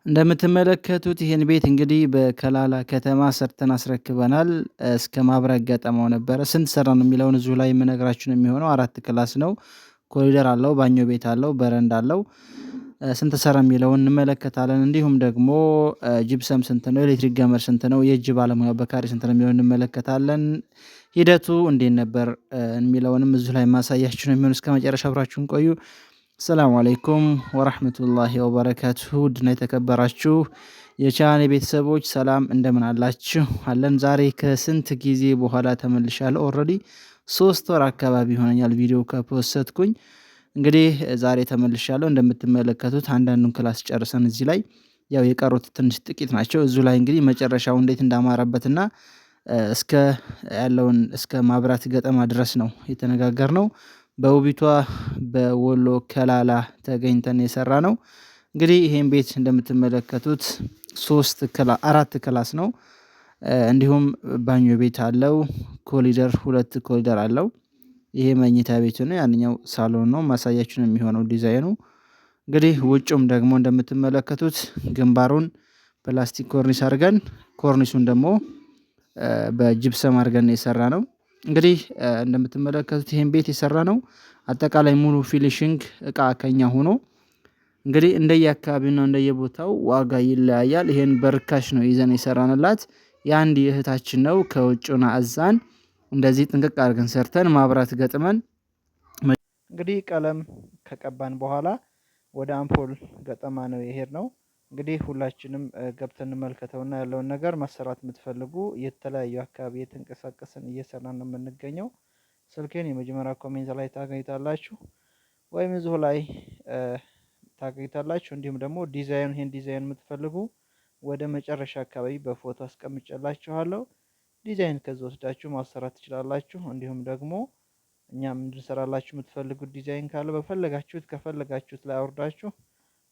እንደምትመለከቱት ይሄን ቤት እንግዲህ በከላላ ከተማ ሰርተን አስረክበናል። እስከ ማብራት ገጠማው ነበረ። ስንት ሰራን የሚለውን እዚሁ ላይ የምነግራችሁ ነው የሚሆነው። 4 ክላስ ነው። ኮሪደር አለው፣ ባኞ ቤት አለው፣ በረንዳ አለው። ስንት ሰራ የሚለውን እንመለከታለን። እንዲሁም ደግሞ ጂፕሰም ስንት ነው፣ ኤሌክትሪክ ገመድ ስንት ነው፣ የእጅ ባለሙያው በካሬ ስንት ነው የሚለውን እንመለከታለን። ሂደቱ እንዴት ነበር የሚለውንም እዚሁ ላይ ማሳያችሁ ነው የሚሆነው። እስከመጨረሻ አብራችሁን ቆዩ። ሰላም አለይኩም ወራህመቱላሂ ወበረካቱሁ። ውድና የተከበራችሁ የቻናሌ ቤተሰቦች ሰላም እንደምን አላችሁ? አለን። ዛሬ ከስንት ጊዜ በኋላ ተመልሻለሁ። ኦልሬዲ 3 ወር አካባቢ ይሆነኛል ቪዲዮ ከፖስትኩኝ። እንግዲህ ዛሬ ተመልሻለሁ። እንደምትመለከቱት አንዳንዱን ክላስ ጨርሰን እዚህ ላይ ያው የቀሩት ትንሽ ጥቂት ናቸው። እዚሁ ላይ እንግዲህ መጨረሻው እንዴት እንዳማረበትና እስከ ያለውን እስከ ማብራት ገጠማ ድረስ ነው የተነጋገርነው። በውቢቷ በወሎ ከላላ ተገኝተን የሰራነው። እንግዲህ ይሄን ቤት እንደምትመለከቱት 4 ክላስ ነው። እንዲሁም ባኞ ቤት አለው። ኮሊደር 2 ኮሊደር አለው። ይሄ መኝታ ቤቱ ነው። ያንኛው ሳሎን ነው። ማሳያችሁ ነው የሚሆነው ዲዛይኑ። እንግዲህ ውጩም ደግሞ እንደምትመለከቱት ግንባሩን ፕላስቲክ ኮርኒስ አድርገን ኮርኒሱን ደግሞ በጅብሰም አድርገን የሰራነው። እንግዲህ እንደምትመለከቱት ይሄን ቤት የሰራነው አጠቃላይ ሙሉ ፊኒሺንግ እቃ ከኛ ሆኖ እንግዲህ እንደየአካባቢውና እንደየቦታው ዋጋ ይለያያል። ይሄን በርካሽ ነው ይዘን የሰራንላት። የአንድ እህታችን ነው። ከውጭና አዛን እንደዚህ ጥንቅቅ አድርገን ሰርተን ማብራት ገጥመን እንግዲህ ቀለም ከቀባን በኋላ ወደ አምፖል ገጠማ ነው የሄድነው። እንግዲህ ሁላችንም ገብተን እንመልከተውና ያለውን ነገር ማሰራት የምትፈልጉ የተለያዩ አካባቢ የተንቀሳቀስን እየሰራን ነው የምንገኘው። ስልኬን የመጀመሪያ ኮሜንት ላይ ታገኙታላችሁ ወይም እዚሁ ላይ ታገኙታላችሁ። እንዲሁም ደግሞ ይሄን ዲዛይን የምትፈልጉ ወደ መጨረሻ አካባቢ በፎቶ አስቀምጬላችኋለሁ። ዲዛይን ከዚህ ወስዳችሁ ማሰራት ትችላላችሁ። እንዲሁም ደግሞ እኛም እንድንሰራላችሁ የምትፈልጉት ዲዛይን ካለ ከፈለጋችሁት ላይ አውርዳችሁ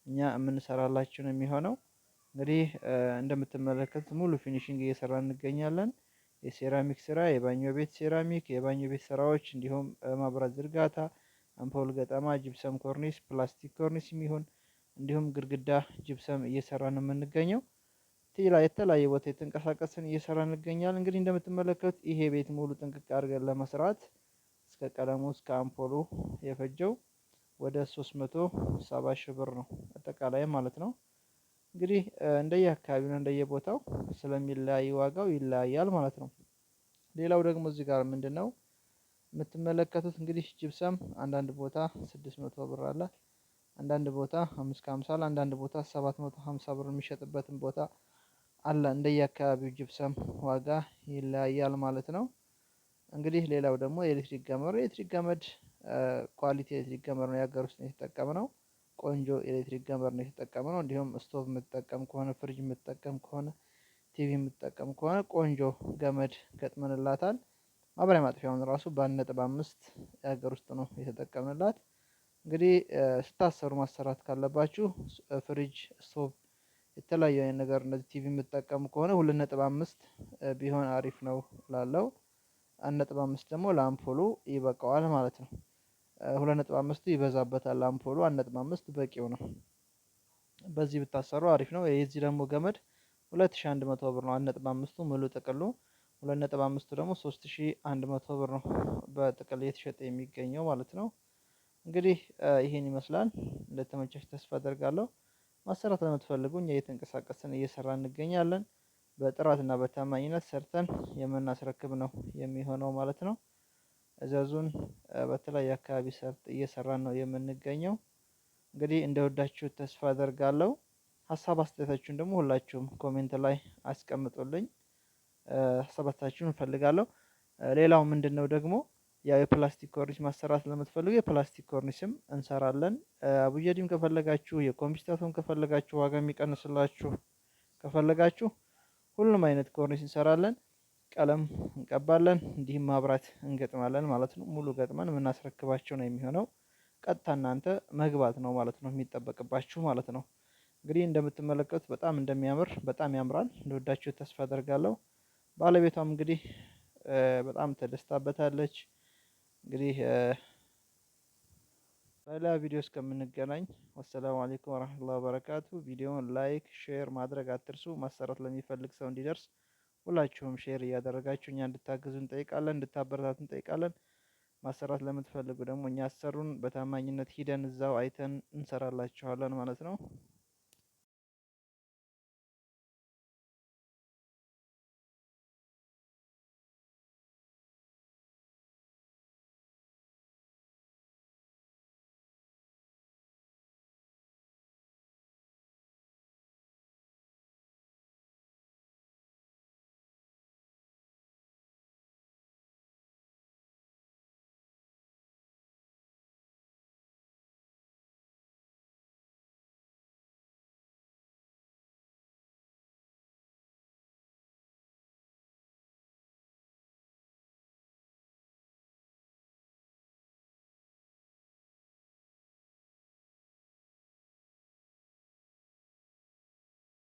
እኛ የምንሰራላችሁ ነው የሚሆነው። እንግዲህ እንደምትመለከቱት ሙሉ ፊኒሽንግ እየሰራን እንገኛለን። የሴራሚክ ስራ፣ የባኞ ቤት ሴራሚክ፣ የባኞ ቤት ስራዎች እንዲሁም ማብራት ዝርጋታ፣ አምፖል ገጠማ፣ ጅብሰም ኮርኒስ፣ ፕላስቲክ ኮርኒስ የሚሆን እንዲሁም ግድግዳ ጅብሰም እየሰራን የምንገኘው። የተለያየ ቦታ የተንቀሳቀስን እየሰራን እንገኛለን። እንግዲህ እንደምትመለከቱት ይሄ ቤት ሙሉ ጥንቅቅ አድርገን ለመስራት እስከ ቀለሙ እስከ አምፖሉ የፈጀው ወደ 370 ሺህ ብር ነው አጠቃላይ ማለት ነው። እንግዲህ እንደየ አካባቢውና እንደየቦታው ስለሚለያይ ዋጋው ይለያያል ማለት ነው። ሌላው ደግሞ እዚህ ጋር ምንድነው የምትመለከቱት እንግዲህ ጅብሰም አንዳንድ ቦታ 600 ብር አለ፣ አንዳንድ ቦታ 550 አለ፣ አንዳንድ ቦታ 750 ብር የሚሸጥበትን ቦታ አለ። እንደየአካባቢው ጅብሰም ዋጋ ይለያያል ማለት ነው። እንግዲህ ሌላው ደግሞ የኤሌክትሪክ ገመድ ኳሊቲ ኤሌክትሪክ ገመድ ነው፣ የሀገር ውስጥ ነው የተጠቀምነው። ቆንጆ ኤሌክትሪክ ገመድ ነው የተጠቀምነው። እንዲሁም ስቶቭ የምትጠቀም ከሆነ ፍሪጅ የምትጠቀም ከሆነ ቲቪ የምትጠቀም ከሆነ ቆንጆ ገመድ ገጥመንላታል። ማብሪያ ማጥፊያውን ራሱ በ1.5 የሀገር ውስጥ ነው የተጠቀምንላት። እንግዲህ ስታሰሩ ማሰራት ካለባችሁ ፍሪጅ፣ ስቶቭ የተለያዩ አይነት ነገር እነዚህ ቲቪ የምትጠቀሙ ከሆነ 2.5 ቢሆን አሪፍ ነው ላለው 1.5 ደግሞ ለአምፖሉ ይበቃዋል ማለት ነው። 2.5 ይበዛበታል አምፖሉ፣ 1.5 በቂው ነው። በዚህ ብታሰሩ አሪፍ ነው። የዚህ ደግሞ ገመድ 2100 ብር ነው 1.5ቱ ሙሉ ጥቅሉ። 2.5ቱ ደግሞ 3100 ብር ነው በጥቅል እየተሸጠ የሚገኘው ማለት ነው። እንግዲህ ይሄን ይመስላል። እንደተመቻችሁ ተስፋ አደርጋለሁ። ማሰራት ለምትፈልጉ እኛ እየተንቀሳቀስን እየሰራን እንገኛለን። በጥራትና በታማኝነት ሰርተን የምናስረክብ ነው የሚሆነው ማለት ነው። እዘዙን። በተለያየ አካባቢ እየሰራን ነው የምንገኘው። እንግዲህ እንደወዳችሁት ተስፋ አደርጋለሁ። ሀሳብ አስተያየታችሁን ደግሞ ሁላችሁም ኮሜንት ላይ አስቀምጡልኝ። ሀሳብ አስተያየታችሁን እፈልጋለሁ። ሌላው ምንድነው ደግሞ ያው የፕላስቲክ ኮርኒስ ማሰራት ለምትፈልጉ የፕላስቲክ ኮርኒስም እንሰራለን። አቡጀዲም ከፈለጋችሁ፣ የኮምፒውተሩን ከፈለጋችሁ፣ ዋጋ የሚቀንስላችሁ ከፈለጋችሁ ሁሉም አይነት ኮርኒስ እንሰራለን። ቀለም እንቀባለን፣ እንዲህም ማብራት እንገጥማለን ማለት ነው። ሙሉ ገጥመን የምናስረክባቸው ነው የሚሆነው። ቀጥታ እናንተ መግባት ነው ማለት ነው የሚጠበቅባችሁ ማለት ነው። እንግዲህ እንደምትመለከቱት በጣም እንደሚያምር በጣም ያምራል። እንደወዳችሁት ተስፋ አደርጋለሁ። ባለቤቷም እንግዲህ በጣም ተደስታበታለች። እንግዲህ በሌላ ቪዲዮ እስከምንገናኝ ወሰላሙ አለይኩም ወራህመቱላሂ ወበረካቱ። ቪዲዮውን ላይክ፣ ሼር ማድረግ አትርሱ። ማሰራት ለሚፈልግ ሰው እንዲደርስ ሁላችሁም ሼር እያደረጋችሁ እኛ እንድታግዙ እንጠይቃለን፣ እንድታበረታቱ እንጠይቃለን። ማሰራት ለምትፈልጉ ደግሞ እኛ አሰሩን፣ በታማኝነት ሂደን እዛው አይተን እንሰራላችኋለን ማለት ነው።